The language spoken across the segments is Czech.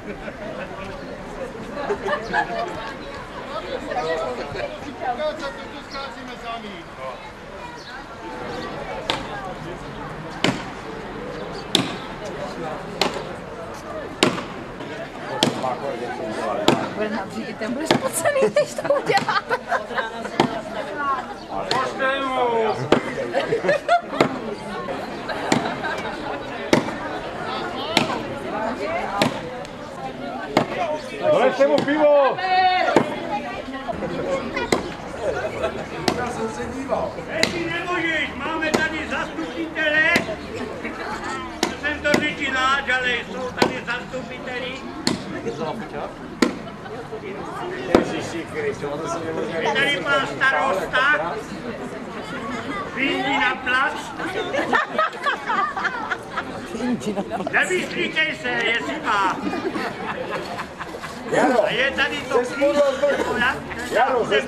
Tu zkácíme sami. Bude na bříky, ten bude spocený, když to udělá. Pošli mu! Donešte mu pivo! Já jsem se díval. Ty nemůžeš, máme tady zastupitele. Jsem to řičináč, ale jsou tady zastupiteli. Je tady pan starosta. Vyjdi na plac. Nevystříkej se, jestli má. A je tady to kýž. Jaro, ze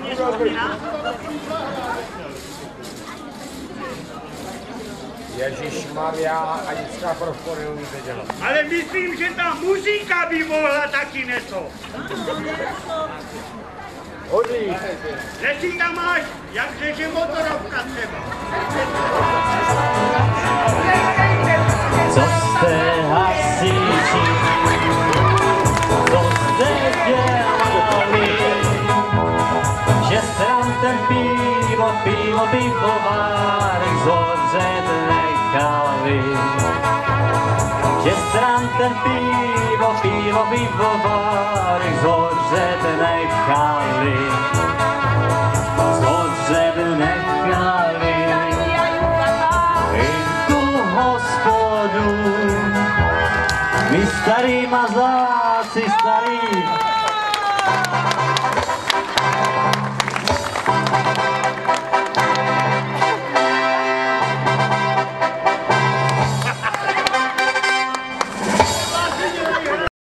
Ježišmarja, Anička prostě neumíte dělat. Ale myslím, že ta muzika by mohla taky něco. Hodí. Že si tam máš, jak řeže motorovka třeba. Co jste hasiči, co jste dělali, že jste nám ten pivovárek zhořet nechali, že jste nám ten pivovárek zhořet nechali, zhořet nechali. My starý mazláci, starý,